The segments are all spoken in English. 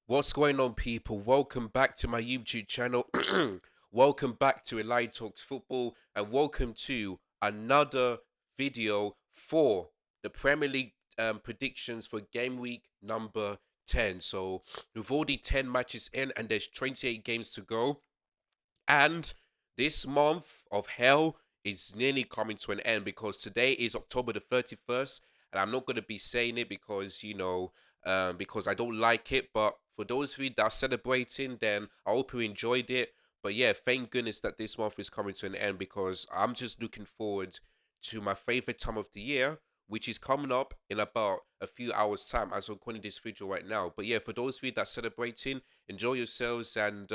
What's going on, people? Welcome back to my YouTube channel. Welcome back to Eli Talks Football, and welcome to another video for the Premier League predictions for game week number 10. So, we've already 10 matches in, and there's 28 games to go. And this month of hell is nearly coming to an end because today is October the 31st, and I'm not going to be saying it because, because I don't like it. But for those of you that are celebrating, then I hope you enjoyed it. But yeah, thank goodness that this month is coming to an end because I'm just looking forward to my favorite time of the year, which is coming up in about a few hours' time as I'm recording this video right now. But yeah, for those of you that are celebrating, enjoy yourselves and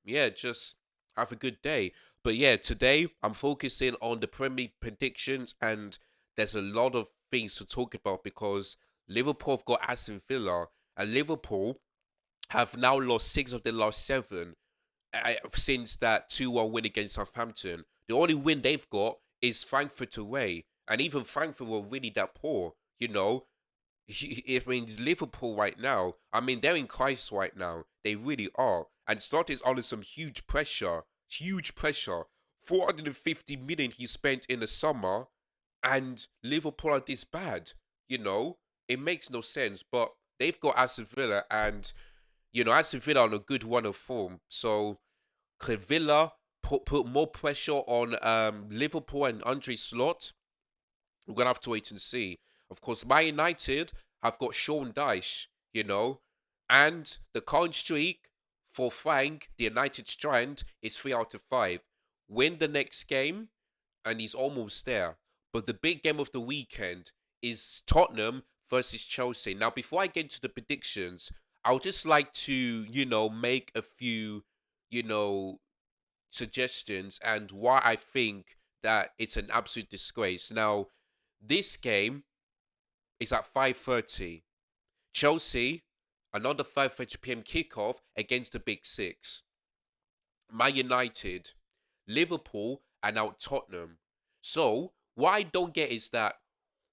yeah, just have a good day. But yeah, today I'm focusing on the Premier League predictions, and there's a lot of things to talk about because Liverpool have got Aston Villa, and Liverpool have now lost six of their last seven since that 2-1 win against Southampton. The only win they've got is Frankfurt away, and even Frankfurt were really that poor. You know, it means Liverpool right now. I mean, they're in crisis right now. They really are. And Slot is under some huge pressure. Huge pressure. 450 million he spent in the summer, and Liverpool are this bad. You know, it makes no sense. But they've got Aston Villa, and Aston Villa on a good run of form. So could Villa put more pressure on Liverpool and Andre Slot? We're gonna have to wait and see. Of course, Man United have got Sean Dyche, and the current streak for Frank, the United strand, is 3 out of 5. Win the next game, and he's almost there. But the big game of the weekend is Tottenham versus Chelsea. Now, before I get into the predictions, I would just like to, make a few, you know, suggestions and why I think that it's an absolute disgrace. Now, this game is at 5:30. Chelsea, another 5:30 p.m. kickoff against the Big Six. Man United, Liverpool, and now Tottenham. So what I don't get is that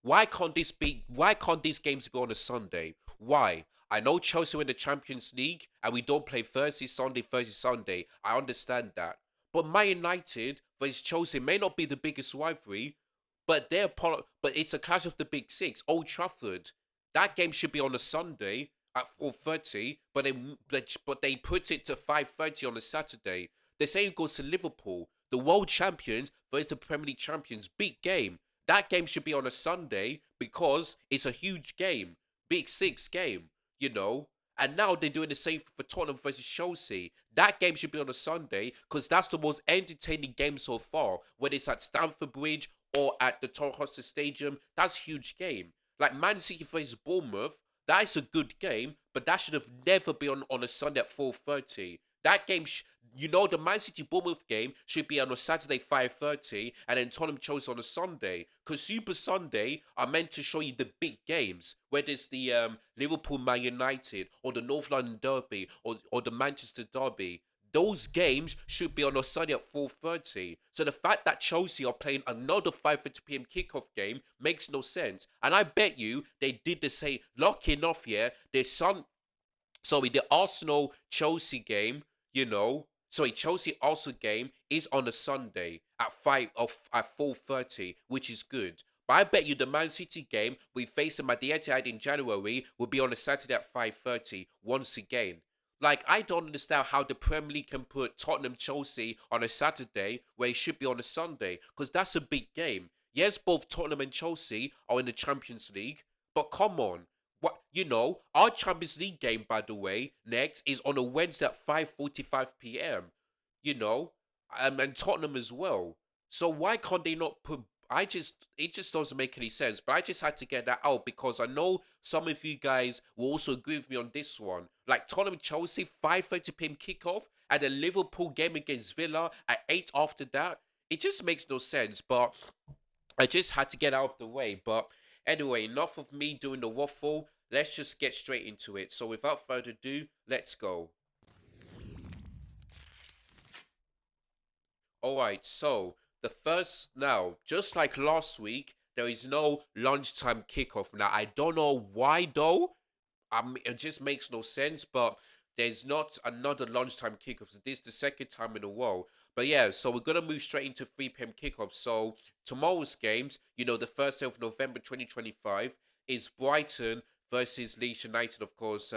why can't these games be on a Sunday? Why? I know Chelsea win the Champions League and we don't play Thursday, Sunday. I understand that. But Man United versus Chelsea may not be the biggest rivalry, but but it's a clash of the big six. Old Trafford. That game should be on a Sunday at 4:30, but they put it to 5:30 on a Saturday. The same goes to Liverpool. The world champions versus the Premier League champions. Big game. That game should be on a Sunday because it's a huge game. Big six game, you know. And now they're doing the same for Tottenham versus Chelsea. That game should be on a Sunday because that's the most entertaining game so far. Whether it's at Stamford Bridge or at the Tottenham Stadium, that's a huge game. Like Man City versus Bournemouth, that is a good game, but that should have never been on a Sunday at 4:30. That game, the Man City Bournemouth game should be on a Saturday 5:30, and then Tottenham Chelsea on a Sunday. Because Super Sunday are meant to show you the big games, whether it's the Liverpool Man United or the North London Derby or the Manchester Derby. Those games should be on a Sunday at 4:30. So the fact that Chelsea are playing another 5:30 p.m. kickoff game makes no sense. And I bet you they did the same. Lucky enough, yeah, the Arsenal Chelsea game, Chelsea Arsenal game is on a Sunday at 4:30, which is good. But I bet you the Man City game we face them at the Etihad in January will be on a Saturday at 5:30 once again. Like, I don't understand how the Premier League can put Tottenham Chelsea on a Saturday where it should be on a Sunday, because that's a big game. Yes, both Tottenham and Chelsea are in the Champions League, but come on. Our Champions League game, by the way, next is on a Wednesday at 5:45 p.m. You know, and Tottenham as well. So why can't they not put? It just doesn't make any sense. But I just had to get that out because I know some of you guys will also agree with me on this one. Like Tottenham Chelsea 5:30 p.m. kickoff and the Liverpool game against Villa at 8 after that. It just makes no sense. But I just had to get out of the way. But anyway, enough of me doing the waffle. Let's just get straight into it. So without further ado, let's go. Alright, so the first now, just like last week, there is no lunchtime kickoff. Now I don't know why though. It just makes no sense, but There's not another lunchtime kickoff. So this is the second time in a row. But yeah, so we're gonna move straight into 3 p.m. kickoff. So tomorrow's games, the first day of November 2025 is Brighton versus Leeds United. Of course,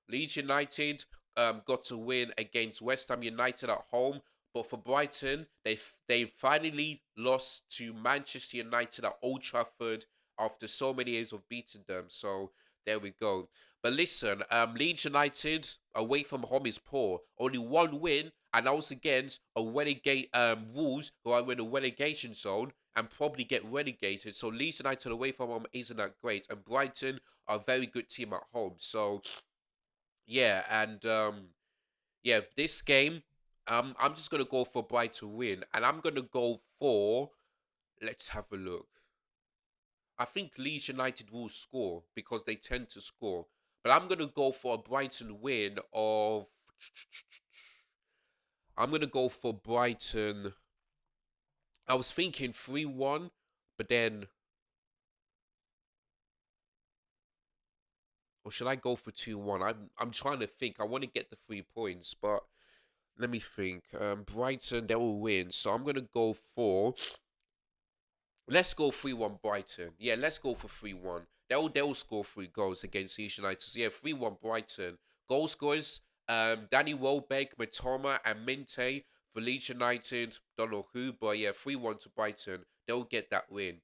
Leeds United got to win against West Ham United at home. But for Brighton, they finally lost to Manchester United at Old Trafford after so many years of beating them. So there we go. But listen, Leeds United away from home is poor. Only one win, and that was against a relegate Wolves who are in a relegation zone and probably get relegated. So Leeds United away from home isn't that great, and Brighton are a very good team at home. So yeah, and yeah, this game, I'm just gonna go for Brighton win, and I'm gonna go for. Let's have a look. I think Leeds United will score because they tend to score. But I'm gonna go for a Brighton win of. I'm gonna go for Brighton. I was thinking 3-1, but then, or should I go for 2-1? I'm trying to think. I want to get the 3 points, but let me think. Brighton, they will win, so I'm gonna go for. Let's go 3-1 Brighton. Yeah, let's go for 3-1. They'll score 3 goals against Leeds United. So yeah, 3-1 Brighton. Goal scorers, Danny Welbeck, Matoma, and Minte for Leeds United. Don't know who, but yeah, 3-1 to Brighton. They'll get that win.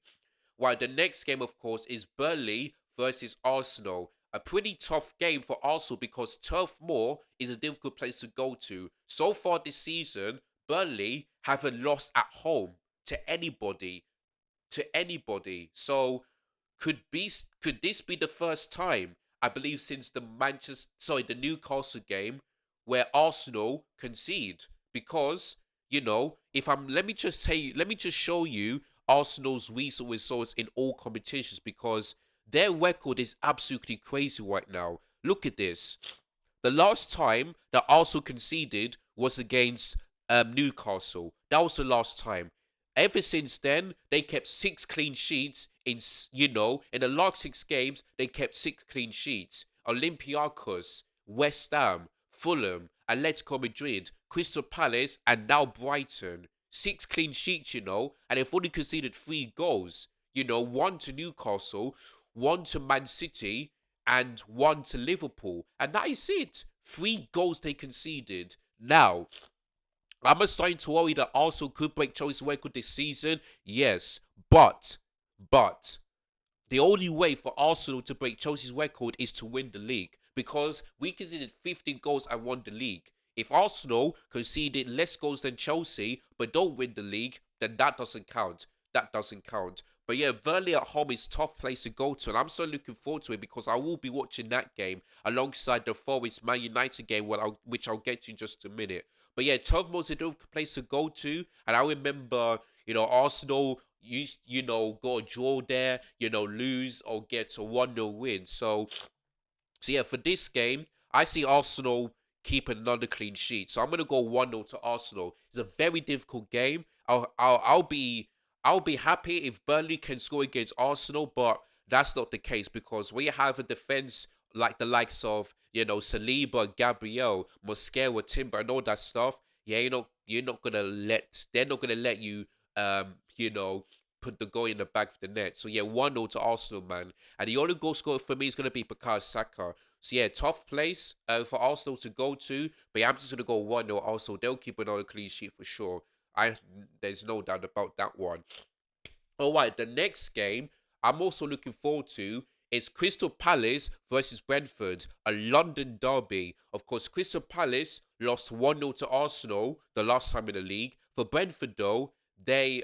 While the next game, of course, is Burnley versus Arsenal. A pretty tough game for Arsenal because Turf Moor is a difficult place to go to. So far this season, Burnley haven't lost at home to anybody So could this be the first time, I believe, since the Newcastle game where Arsenal concede? Because if I'm let me just show you Arsenal's recent results in all competitions because their record is absolutely crazy right now. Look at this. The last time that Arsenal conceded was against Newcastle. That was the last time. Ever since then, they kept 6 clean sheets in the last 6 games. They kept 6 clean sheets. Olympiacos, West Ham, Fulham, Atletico Madrid, Crystal Palace, and now Brighton. 6 clean sheets, and they've only conceded 3 goals. One to Newcastle, one to Man City, and one to Liverpool. And that is it. 3 goals they conceded. Now, I'm starting to worry that Arsenal could break Chelsea's record this season. Yes, but the only way for Arsenal to break Chelsea's record is to win the league because we conceded 15 goals and won the league. If Arsenal conceded less goals than Chelsea but don't win the league, then that doesn't count. That doesn't count. But yeah, Burnley at home is a tough place to go to, and I'm so looking forward to it because I will be watching that game alongside the Forest Man United game, which I'll get to in just a minute. But yeah, Tottenham's a difficult place to go to, and I remember, Arsenal used, got a draw there, lose or get a 1-0 win. So yeah, for this game, I see Arsenal keep another clean sheet. So I'm gonna go 1-0 to Arsenal. It's a very difficult game. I'll be happy if Burnley can score against Arsenal, but that's not the case because we have a defense like the likes of Saliba, Gabriel, Mosquera, Timber, and all that stuff. Yeah, they're not gonna let you put the goal in the back of the net. So yeah, 1-0 to Arsenal, man. And the only goal scorer for me is gonna be Bukayo Saka. So yeah, tough place for Arsenal to go to. But yeah, I'm just gonna go 1-0 Arsenal. They'll keep another clean sheet for sure. There's no doubt about that one. All right, the next game I'm also looking forward to is Crystal Palace versus Brentford, a London derby. Of course, Crystal Palace lost 1-0 to Arsenal the last time in the league. For Brentford, though, they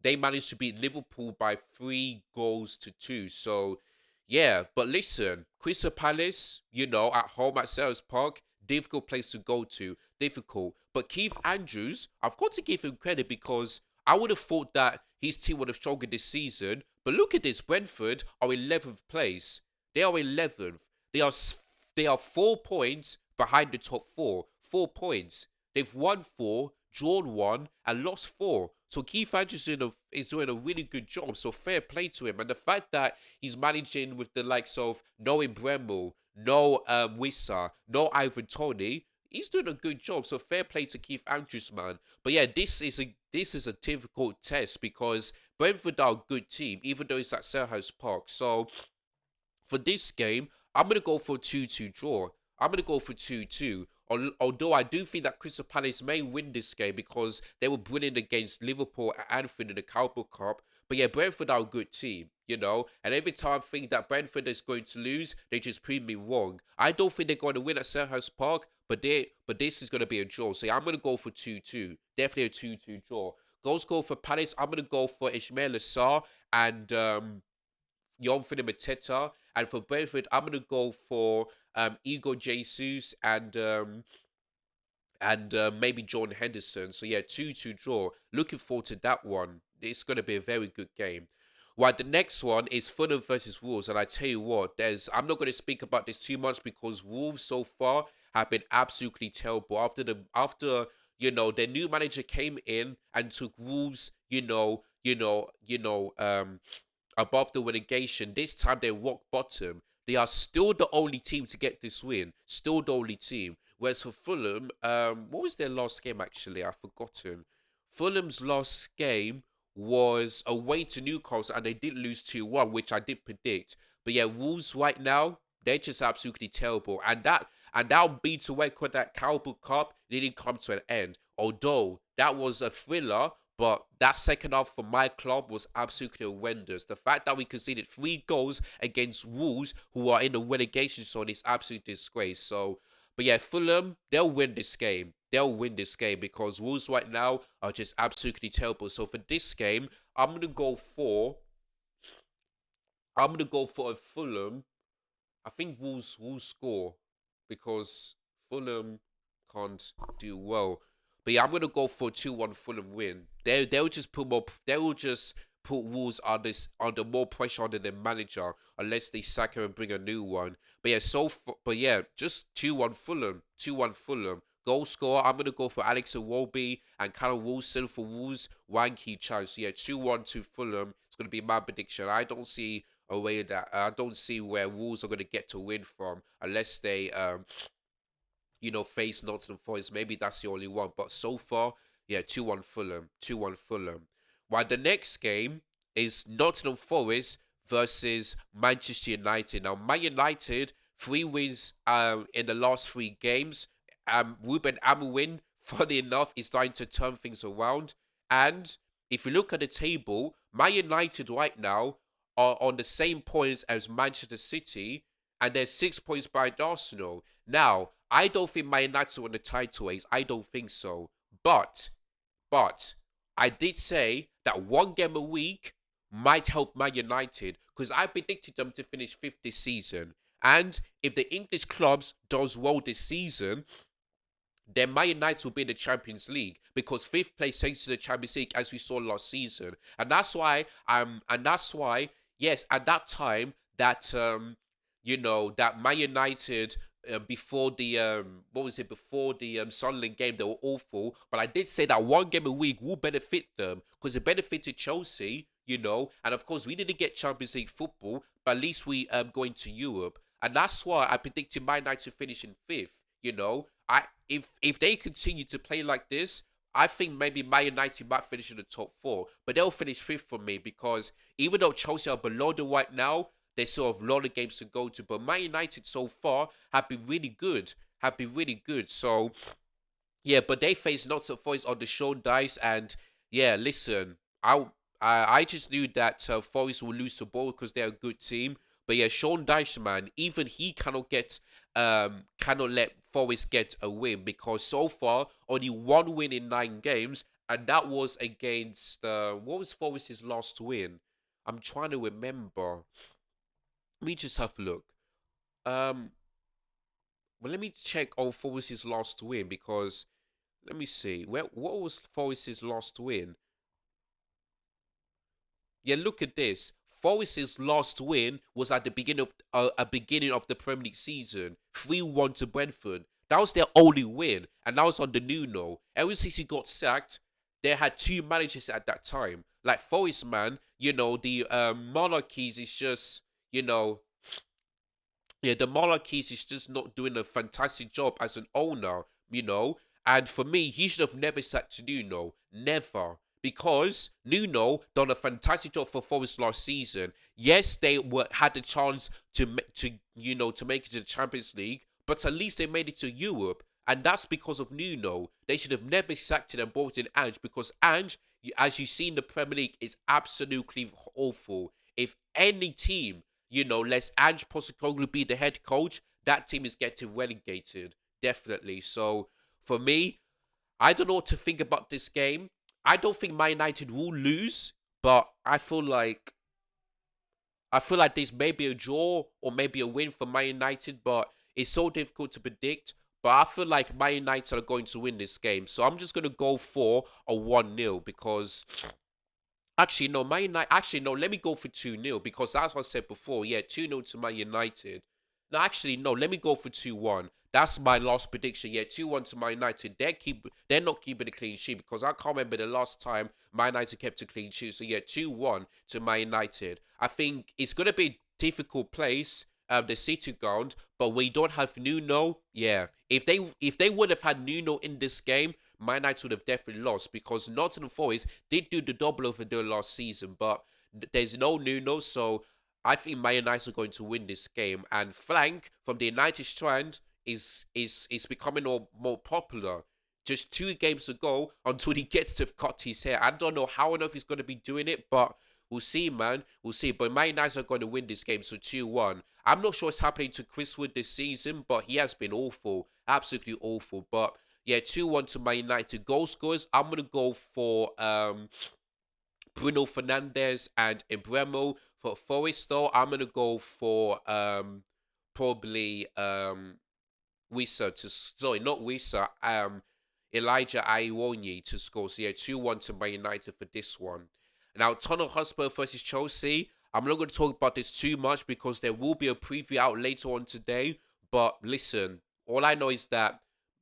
managed to beat Liverpool by 3 goals to 2. So, yeah, but listen, Crystal Palace, at home at Selhurst Park, difficult place to go to, difficult. But Keith Andrews, I've got to give him credit because I would have thought that his team would have struggled this season. But look at this, Brentford are 11th place. They are 11th. They are 4 points behind the top four. 4 points. They've won 4, drawn 1, and lost 4. So Keith Andrews is doing a really good job. So fair play to him. And the fact that he's managing with the likes of Noah Bremel, no Wissa, no Ivan Tony. He's doing a good job. So fair play to Keith Andrews, man. But yeah, this is a difficult test because Brentford are a good team, even though it's at Selhurst Park. So for this game, I'm gonna go for a 2-2 draw. I'm gonna go for 2-2. Although I do think that Crystal Palace may win this game because they were brilliant against Liverpool at Anfield in the Carabao Cup. But yeah, Brentford are a good team, And every time I think that Brentford is going to lose, they just prove me wrong. I don't think they're going to win at Selhurst Park, but this is going to be a draw. So yeah, I'm going to go for 2-2. Definitely a 2-2 draw. Goals score for Palace. I'm going to go for Ismail Assar and Jon Mateta. And for Brentford, I'm gonna go for Igor Jesus and maybe Jordan Henderson. So yeah, 2-2 draw. Looking forward to that one. It's gonna be a very good game. Right, the next one is Fulham versus Wolves, and I tell you what, I'm not going to speak about this too much because Wolves so far have been absolutely terrible. After their new manager came in and took Wolves, above the relegation. This time they're rock bottom. They are still the only team to get this win. Still the only team. Whereas for Fulham, what was their last game actually? I've forgotten. Fulham's last game was away to Newcastle and they did lose 2-1, which I did predict. But yeah, Wolves right now, they're just absolutely terrible. And that beat away because that Carabao Cup didn't come to an end. Although that was a thriller, but that second half for my club was absolutely horrendous. The fact that we conceded 3 goals against Wolves, who are in the relegation zone, is absolute disgrace. So, but yeah, Fulham, they'll win this game. They'll win this game because Wolves right now are just absolutely terrible. So for this game, I'm gonna go for a Fulham. I think Wolves will score because Fulham can't do well. But yeah, I'm gonna go for a 2-1 Fulham win. They will just put Wolves under more pressure under their manager unless they sack him and bring a new one. But yeah, just 2-1 Fulham. 2-1 Fulham. Goal scorer, I'm gonna go for Alex Iwobi and Callum Wilson for Wolves. Wanky chance. So yeah, 2-1 to Fulham. It's gonna be my prediction. I don't see a way that I don't see where Wolves are going to get to win from unless they face Nottingham Forest. Maybe that's the only one. But so far, yeah, 2-1 Fulham. 2-1 Fulham. While the next game is Nottingham Forest versus Manchester United. Now, Man United, 3 wins in the last 3 games. Ruben Amorim, funny enough, is starting to turn things around. And if you look at the table, Man United right now are on the same points as Manchester City, and they're 6 points behind Arsenal. Now, I don't think Man United will win the title race. I don't think so. But I did say that 1 game a week might help Man United because I predicted them to finish fifth this season. And if the English clubs does well this season, then Man United will be in the Champions League because fifth place takes to the Champions League as we saw last season, and that's why yes, at that time that Man United before the what was it before the Sunderland game they were awful, but I did say that 1 game a week will benefit them because it benefited Chelsea, and of course we didn't get Champions League football, but at least we going to Europe, and that's why I predicted Man United finish in fifth. I if they continue to play like this, I think maybe Man United might finish in the top four, but they'll finish fifth for me because even though Chelsea are below them right now, they still have a lot of games to go to. But Man United so far have been really good, So yeah, but they face lots of Forest on the show dice, and yeah, listen, I just knew that Forest will lose the ball because they're a good team. But yeah, Sean Dyche, man, even he cannot let Forest get a win because so far only 1 win in 9 games, and that was against what was Forest's last win? I'm trying to remember. Let me just have a look. Um, well, let me check on Forest's last win because let me see. What was Forest's last win? Yeah, look at this. Forest's last win was at the beginning of the Premier League season, 3-1 to Brentford. That was their only win, and that was on the Nuno. Ever since he got sacked, they had 2 managers at that time. Like Forest, man, the monarchies is just, you know, yeah, the Monarchies is just not doing a fantastic job as an owner, you know. And for me, he should have never sacked Nuno, never, because Nuno done a fantastic job for Forest last season. Yes, they had the chance to make it to the Champions League, but at least they made it to Europe, and that's because of Nuno. They should have never sacked it and brought in Ange, because Ange, as you see in the Premier League, is absolutely awful. If any team lets Ange Postecoglou be the head coach, that team is getting relegated, definitely. So for me, I don't know what to think about this game. I don't think Man United will lose, but I feel like this may be a draw or maybe a win for Man United, but it's so difficult to predict. But I feel like Man United are going to win this game. So I'm just going to go for a 1-0 because actually, no, Man United. Actually, no, let me go for 2-0 because that's what I said before. Yeah, 2-0 to Man United. No, actually, no, let me go for 2-1. That's my last prediction. Yeah, 2-1 to Man United. They're not keeping a clean sheet because I can't remember the last time Man United kept a clean sheet. So yeah, 2-1 to Man United. I think it's gonna be a difficult place, the City ground, but we don't have Nuno. Yeah. If they would have had Nuno in this game, Man United would have definitely lost because Nottingham Forest did do the double over there last season, but there's no Nuno, so I think Man United are going to win this game. And Frank from the United strand is becoming more popular. Just 2 games ago, until he gets to cut his hair. I don't know how on earth he's going to be doing it, but we'll see, man. We'll see. But Man United are going to win this game, so 2-1. I'm not sure what's happening to Chris Wood this season, but he has been awful. Absolutely awful. But yeah, 2-1 to Man United. Goal scorers, I'm going to go for Bruno Fernandes and Embremo. For Forest, though, I'm going to go for probably Wissa to sorry, not Wissa, Elijah Iwonyi to score. So yeah, 2-1 to Man United for this one. Now Tottenham Hotspur versus Chelsea. I'm not going to talk about this too much because there will be a preview out later on today. But listen, all I know is that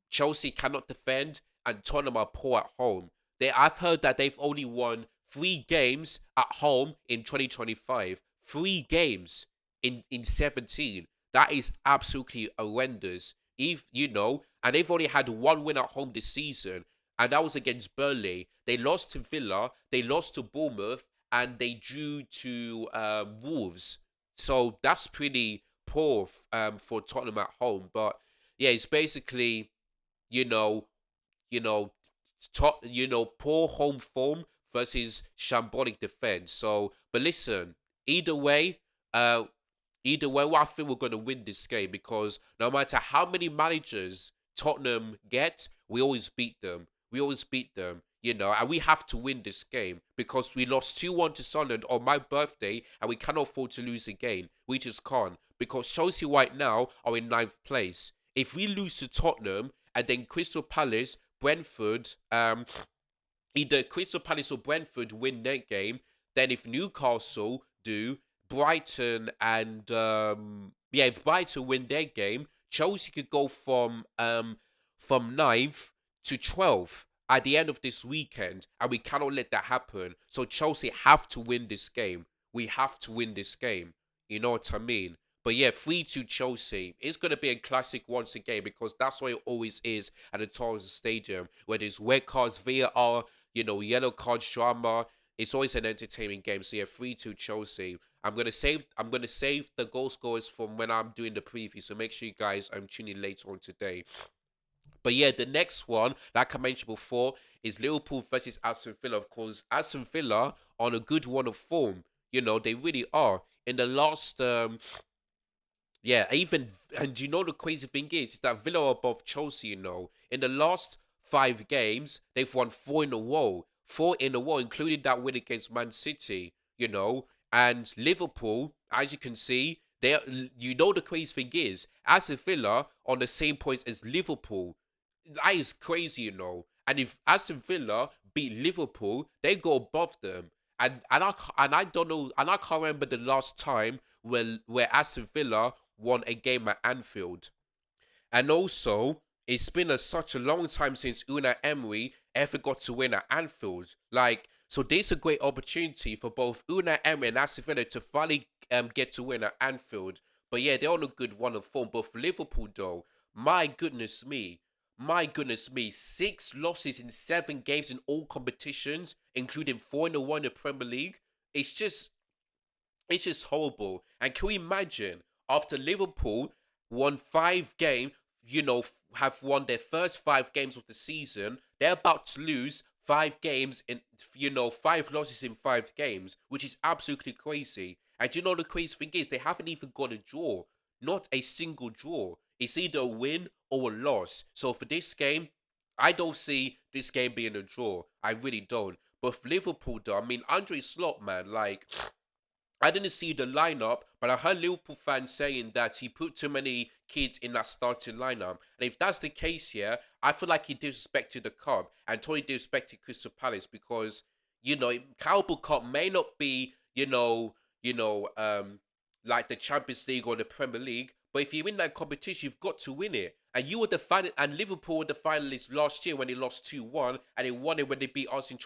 Chelsea cannot defend and Tottenham are poor at home. I've heard that they've only won 3 games at home in 2025. 3 games in 17. That is absolutely horrendous. If and they've only had 1 win at home this season, and that was against Burnley. They lost to Villa, they lost to Bournemouth, and they drew to Wolves. So that's pretty poor for Tottenham at home. But yeah, it's basically you know poor home form versus shambolic defense. So, but listen, either way, uh, well, I think we're going to win this game because no matter how many managers Tottenham get, we always beat them. We always beat them, and we have to win this game because we lost 2-1 to Sunderland on my birthday and we cannot afford to lose again. We just can't because Chelsea right now are in ninth place. If we lose to Tottenham and then Crystal Palace, Brentford, either Crystal Palace or Brentford win their game, then if Newcastle do, Brighton and if Brighton win their game, Chelsea could go from ninth to 12th at the end of this weekend, and we cannot let that happen. So Chelsea have to win this game. We have to win this game. You know what I mean? But yeah, 3-2 Chelsea. It's going to be a classic once again because that's what it always is at the Torres Stadium, where there's red cards, VAR, yellow cards, drama. It's always an entertaining game. So yeah, 3-2 Chelsea. I'm gonna save the goal scorers from when I'm doing the preview. So make sure you guys tune in later on today. But yeah, the next one, like I mentioned before, is Liverpool versus Aston Villa. Of course, Aston Villa on a good run of form. They really are. In the last yeah, even and the crazy thing is that Villa are above Chelsea. In the last 5 games, they've won 4 in a row, 4 in a row, including that win against Man City. And Liverpool, as you can see, they. The crazy thing is, Aston Villa on the same points as Liverpool. That is crazy. And if Aston Villa beat Liverpool, they go above them. And I don't know, and I can't remember the last time where Aston Villa won a game at Anfield. And also, it's been such a long time since Unai Emery ever got to win at Anfield. So there's a great opportunity for both Unai Emery and Aston Villa to finally get to win at Anfield. But yeah, they're on a good one of form. But for Liverpool, though, my goodness me, my goodness me, 6 losses in 7 games in all competitions, including 4-1 in the Premier League. It's just it's just horrible. And can we imagine after Liverpool won 5 games, have won their first 5 games of the season, they're about to lose 5 games in, 5 losses in 5 games, which is absolutely crazy. And the crazy thing is, they haven't even got a draw, not a single draw. It's either a win or a loss. So for this game, I don't see this game being a draw. I really don't. But for Liverpool, though, I mean, Andre Slot, man, like. I didn't see the lineup, but I heard Liverpool fans saying that he put too many kids in that starting lineup. And if that's the case here, I feel like he disrespected the club and totally disrespected Crystal Palace because, Carabao Cup may not be, like the Champions League or the Premier League, but if you're in that competition, you've got to win it. And you were the final, and Liverpool were the finalists last year when they lost 2-1, and they won it when they beat us in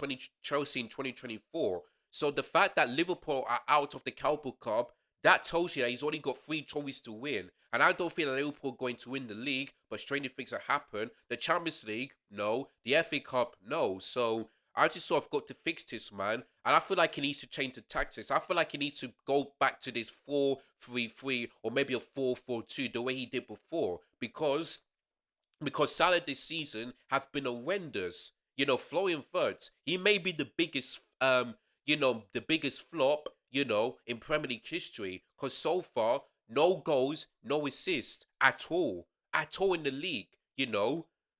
Chelsea in 2024. So the fact that Liverpool are out of the Carabao Cup, that tells you that he's only got 3 trophies to win. And I don't feel that Liverpool are going to win the league, but stranger things have happened. The Champions League, no. The FA Cup, no. So I just sort of got to fix this, man. And I feel like he needs to change the tactics. I feel like he needs to go back to this 4-3-3 or maybe a 4-4-2 the way he did before. Because Salah this season have been horrendous. Florian Wirtz, he may be the biggest flop, in Premier League history. Because so far, no goals, no assists at all in the league.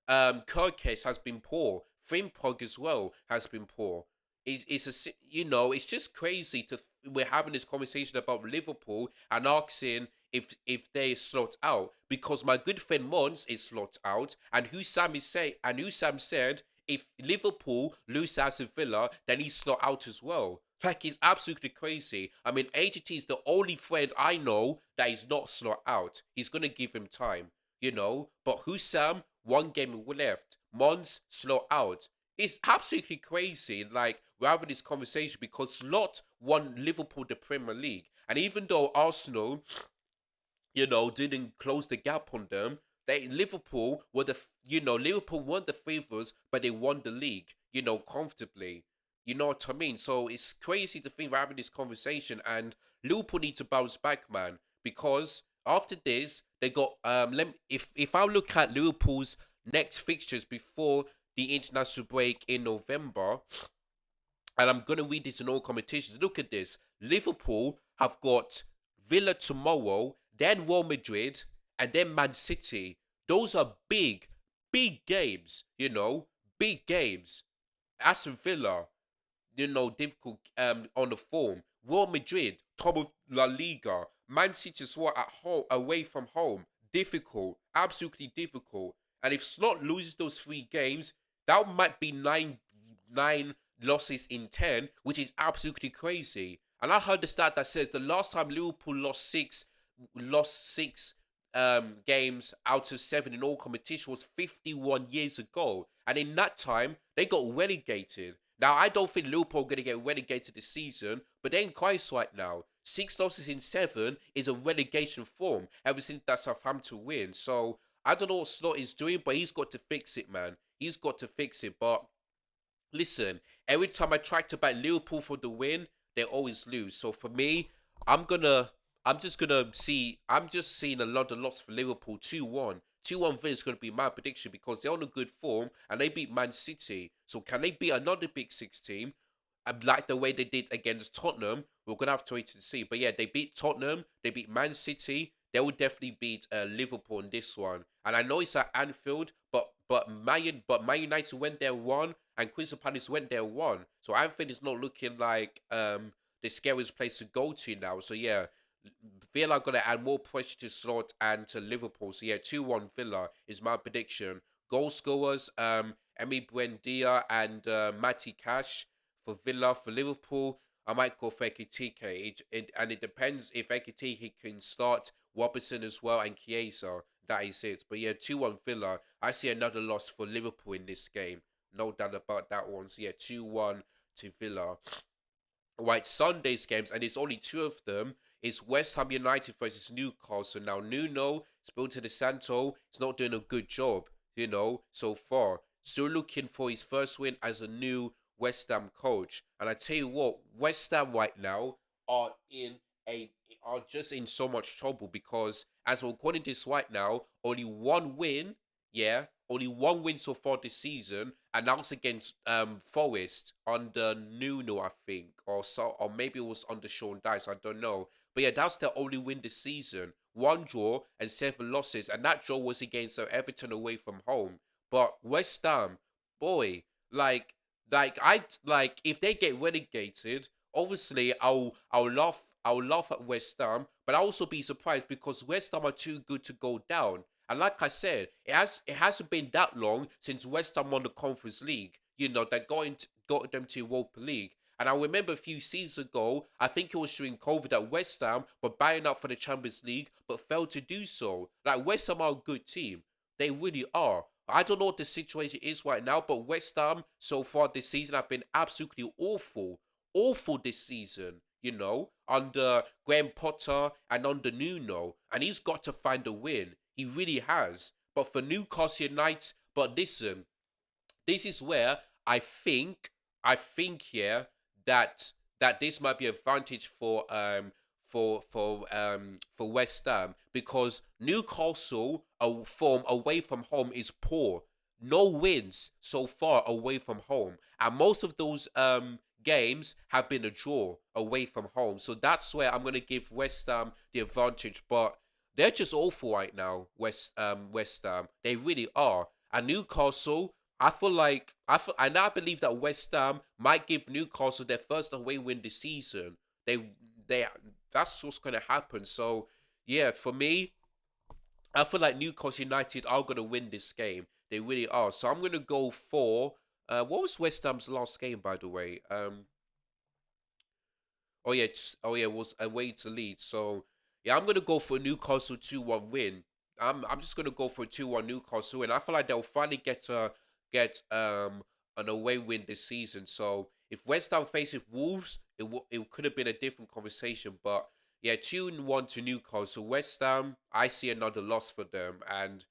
Kirkes has been poor. Frimpong as well has been poor. It's just crazy we're having this conversation about Liverpool and asking if they slot out because my good friend Mons is slot out and who Sam said if Liverpool lose to Aston Villa then he's slot out as well. Like it's absolutely crazy. I mean AGT is the only friend I know that is not slot out. He's gonna give him time, But Sam 1 game left. Mons slot out. It's absolutely crazy. Like we're having this conversation because Slot won Liverpool the Premier League, and even though Arsenal, didn't close the gap on them, Liverpool won the favours, but they won the league, comfortably. You know what I mean? So it's crazy to think we're having this conversation, and Liverpool need to bounce back, man, because after this they got if I look at Liverpool's next fixtures before the international break in November, and I'm gonna read this in all competitions. Look at this. Liverpool have got Villa tomorrow, then Real Madrid, and then Man City. Those are big, big games, big games. Aston Villa, difficult on the form. Real Madrid, top of La Liga. Man City as well at home, away from home. Difficult, absolutely difficult. And if Slot loses those 3 games, that might be nine losses in 10, which is absolutely crazy. And I heard the stat that says the last time Liverpool lost six games out of 7 in all competition was 51 years ago. And in that time, they got relegated. Now, I don't think Liverpool are going to get relegated this season, but they're in crisis right now. 6 losses in 7 is a relegation form ever since that Southampton win. So, I don't know what Slot is doing, but he's got to fix it, man. He's got to fix it. But listen, every time I try to back Liverpool for the win, they always lose. So for me, I'm gonna, I'm just seeing a lot of lots for Liverpool. 2-1, 2-1 Villa is gonna be my prediction because they're on a good form and they beat Man City. So can they beat another Big Six team? Like the way they did against Tottenham, we're gonna have to wait and see. But yeah, they beat Tottenham, they beat Man City. They will definitely beat Liverpool in this one. And I know it's at Anfield, but Man United went there won, and Crystal Palace went there won. So Anfield is not looking like the scariest place to go to now. So yeah, Villa are gonna add more pressure to Slot and to Liverpool. So yeah, 2-1 Villa is my prediction. Goal scorers, Emi Buendia and Matty Cash for Villa. For Liverpool, I might go for Ekitike. And it depends if Ekitike can start Robertson as well and Chiesa. That is it. But yeah, 2-1 Villa. I see another loss for Liverpool in this game. No doubt about that one. So yeah, 2-1 to Villa. Right, Sunday's games, and it's only 2 of them. It's West Ham United versus Newcastle. Now, Nuno, Espirito de Santo, is not doing a good job, so far. Still looking for his first win as a new West Ham coach. And I tell you what, West Ham right now are in a are just in so much trouble because as we're recording this right now, only one win, yeah, only one win so far this season, and that was against Forest under Nuno, I think, or maybe it was under Sean Dice, I don't know. But yeah, that's their only win this season. One draw and 7 losses, and that draw was against Everton away from home. But West Ham, boy, like like if they get relegated, obviously I'll laugh at West Ham, but I'll also be surprised because West Ham are too good to go down. And like I said, it hasn't been that long since West Ham won the Conference League. That got them to Europa League. And I remember a few seasons ago, I think it was during COVID, that West Ham were buying up for the Champions League, but failed to do so. Like West Ham are a good team. They really are. I don't know what the situation is right now, but West Ham so far this season have been absolutely awful. Awful this season, under Graham Potter and under Nuno. And he's got to find a win. He really has. But for Newcastle United, but listen, this is where I think here that this might be advantage for West Ham because Newcastle form away from home is poor. No wins so far away from home, and most of those games have been a draw away from home. So that's where I'm gonna give West Ham the advantage, but they're just awful right now. West Ham, they really are. And Newcastle, I believe that West Ham might give Newcastle their first away win this season. They that's what's gonna happen. So yeah, for me, I feel like Newcastle United are gonna win this game. They really are. So I'm gonna go for what was West Ham's last game, by the way? Oh yeah, it was away to Leeds. So yeah, I'm gonna go for a Newcastle 2-1 win. I'm just gonna go for a 2-1 Newcastle win. I feel like they'll finally get an away win this season. So if West Ham faces Wolves, it could have been a different conversation. But yeah, 2-1 to Newcastle. West Ham, I see another loss for them, and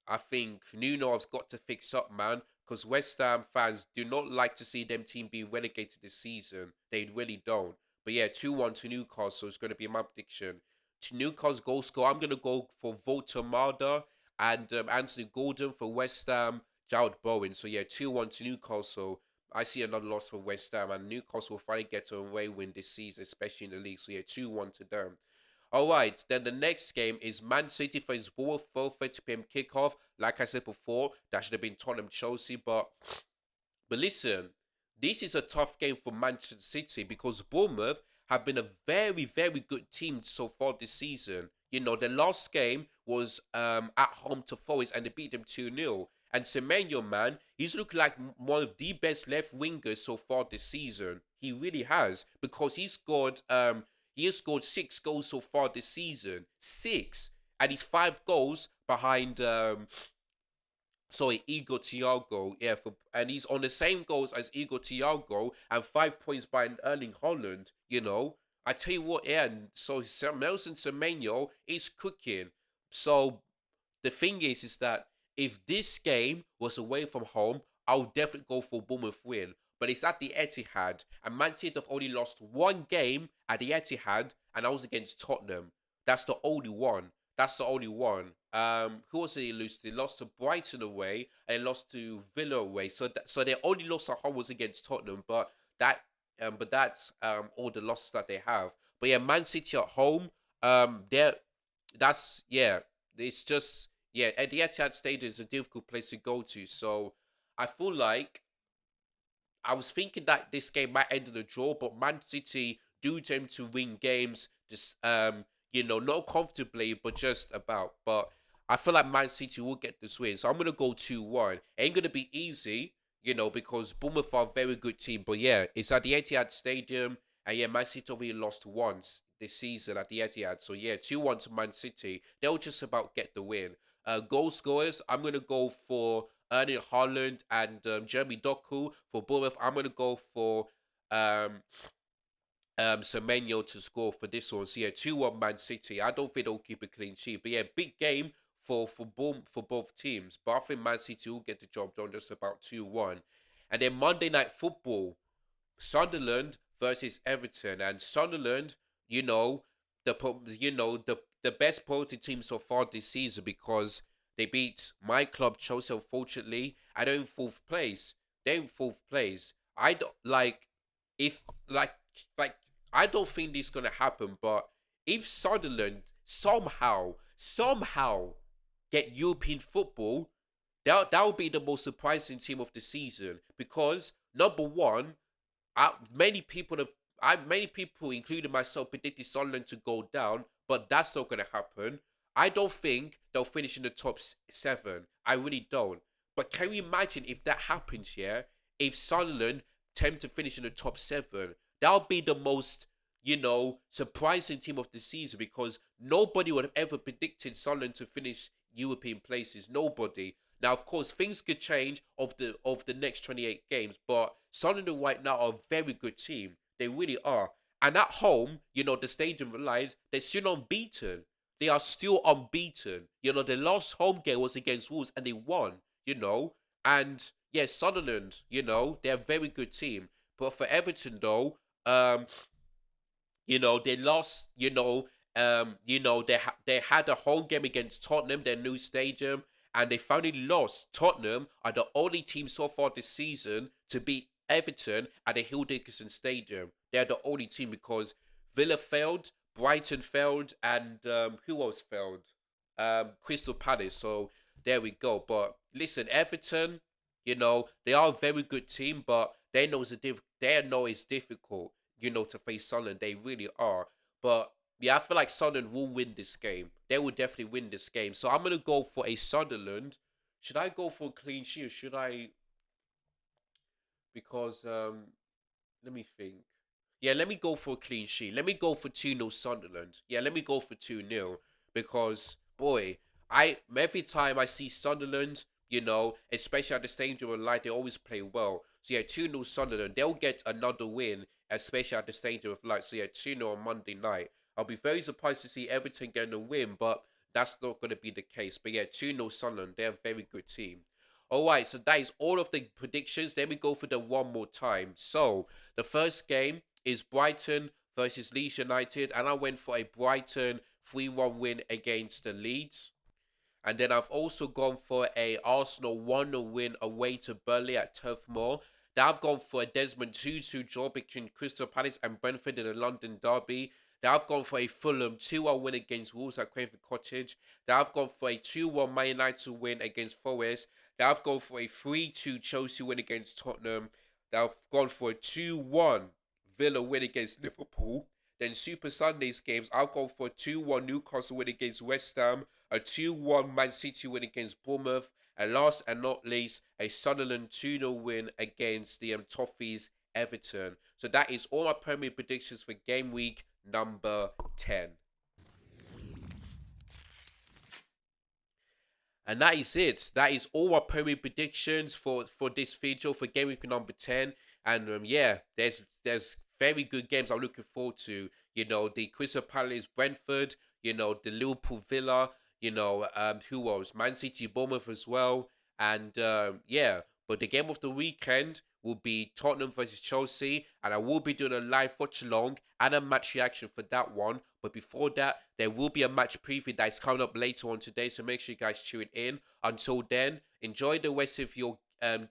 I think Nuno has got to fix up, man, because West Ham fans do not like to see them team being relegated this season. They really don't. But yeah, 2-1 to Newcastle is going to be my prediction. To Newcastle goal score, I'm going to go for Volta Marder and Anthony Gordon for West Ham, Jared Bowen. So yeah, 2-1 to Newcastle. I see another loss for West Ham, and Newcastle will finally get a away win this season, especially in the league. So yeah, 2-1 to them. All right, then the next game is Man City versus Bournemouth, 4:30 p.m. kickoff. Like I said before, that should have been Tottenham Chelsea, but listen, this is a tough game for Manchester City because Bournemouth have been a very, very good team so far this season. Their last game was at home to Forest and they beat them 2-0. And Semenyo, man, he's looking like one of the best left wingers so far this season. He really has because he has scored 6 goals so far this season. Six. And he's 5 goals behind sorry, Igor Thiago, yeah, and he's on the same goals as Igor Thiago and 5 points behind Erling Holland. I tell you what, yeah, and so Nelson Semenyo is cooking. So the thing is that if this game was away from home, I would definitely go for Bournemouth win. But it's at the Etihad, and Man City have only lost one game at the Etihad, and that was against Tottenham. That's the only one. That's the only one. Who else did they lose to? They lost to Brighton away and they lost to Villa away. So their only loss at home was against Tottenham, that that's all the losses that they have. But yeah, Man City at home, they're that's yeah, it's just yeah, at the Etihad Stadium is a difficult place to go to. So I feel like I was thinking that this game might end in a draw, but Man City do tend to win games just not comfortably, but just about. But I feel like Man City will get this win. So I'm gonna go 2-1. Ain't gonna be easy, because Bournemouth are a very good team. But yeah, it's at the Etihad Stadium. And yeah, Man City only lost once this season at the Etihad. So yeah, 2-1 to Man City. They'll just about get the win. Goal scorers, I'm gonna go for Erling Haaland and Jeremy Doku. For Bournemouth, I'm gonna go for um Semenyo to score for this one. So yeah, 2-1 Man City. I don't think they'll keep a clean sheet. But yeah, big game for both teams. But I think Man City will get the job done just about 2-1. And then Monday Night Football. Sunderland versus Everton, and Sunderland, you know, the best quality team so far this season because they beat my club Chelsea. Unfortunately, I don't fourth place. They're in fourth place. I don't like if like I don't think this is gonna happen. But if Sunderland somehow get European football, that would be the most surprising team of the season because number one, many people have many people, including myself, predicted Sunderland to go down, but that's not going to happen. I don't think they'll finish in the top seven. I really don't. But can you imagine if that happens? Yeah, if Sunderland tend to finish in the top seven, that'll be the most surprising team of the season because nobody would have ever predicted Sunderland to finish European places. Nobody. Now, of course, things could change of the next 28 games, but Sunderland right now are a very good team. They really are. And at home, the Stadium relies, they're still unbeaten. They are still unbeaten. Their last home game was against Wolves and they won, you know. And yes, Sunderland, they're a very good team. But for Everton though, they lost. They had a home game against Tottenham, their new stadium, and they finally lost. Tottenham are the only team so far this season to beat Everton at the Hill Dickinson Stadium. They're the only team because Villa failed, Brighton failed, and who else failed? Crystal Palace. So there we go. But listen, Everton, they are a very good team, but they know it's difficult, to face Sunderland. They really are. But yeah, I feel like Sunderland will win this game. They will definitely win this game. So I'm gonna go for a Sunderland. Should I go for a clean sheet or should I? Because let me think. Yeah, let me go for a clean sheet. Let me go for 2-0 Sunderland. Yeah, let me go for 2-0 because boy, I every time I see Sunderland, especially at the Stadium of Light, they always play well. So yeah, 2-0 Sunderland. They'll get another win, especially at the Stadium of Light. So yeah, 2-0 on Monday night. I'll be very surprised to see Everton getting a win, but that's not going to be the case. But yeah, 2-0 Sunderland. They're a very good team. All right, so that is all of the predictions. Let me go for them one more time. So the first game is Brighton versus Leeds United, and I went for a Brighton 3-1 win against the Leeds. And then I've also gone for a Arsenal 1-0 win away to Burnley at Turf Moor. Then I've gone for a Desmond 2-2 draw between Crystal Palace and Brentford in the London Derby. Then I've gone for a Fulham 2-1 win against Wolves at Craven Cottage. Then I've gone for a 2-1 Man United win against Forest. Then I've gone for a 3-2 Chelsea win against Tottenham. Then I've gone for a 2-1 Villa win against Liverpool. Then Super Sundays games, I've gone for a 2-1 Newcastle win against West Ham, a 2-1 Man City win against Bournemouth, and last and not least, a Sunderland 2-0 win against the Toffees Everton. So that is all my Premier predictions for game week number 10. And that is it. That is all our Premier predictions for this video for game week number 10. And yeah, there's very good games I'm looking forward to. The Crystal Palace Brentford, the Liverpool Villa, who else? Man City Bournemouth as well. And yeah, but the game of the weekend will be Tottenham versus Chelsea, and I will be doing a live watch along and a match reaction for that one. But before that, there will be a match preview that is coming up later on today, so make sure you guys tune in. Until then, enjoy the rest of your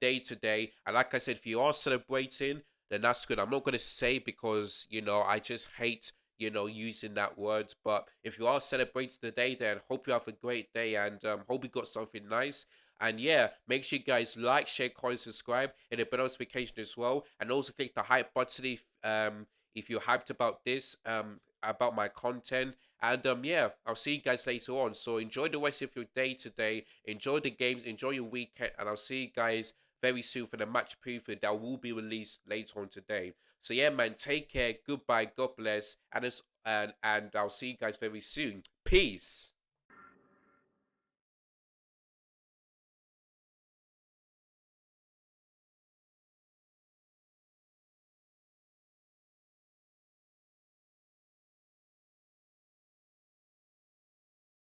day today. And like I said, if you are celebrating, then that's good. I'm not gonna say because I just hate using that word. But if you are celebrating today, then hope you have a great day and hope you got something nice. And yeah, make sure you guys like, share, comment, subscribe, and a bell notification as well. And also click the hype button if you're hyped about this, about my content. And yeah, I'll see you guys later on. So enjoy the rest of your day today. Enjoy the games, enjoy your weekend, and I'll see you guys very soon for the match preview that will be released later on today. So yeah, man, take care, goodbye, God bless, and I'll see you guys very soon. Peace.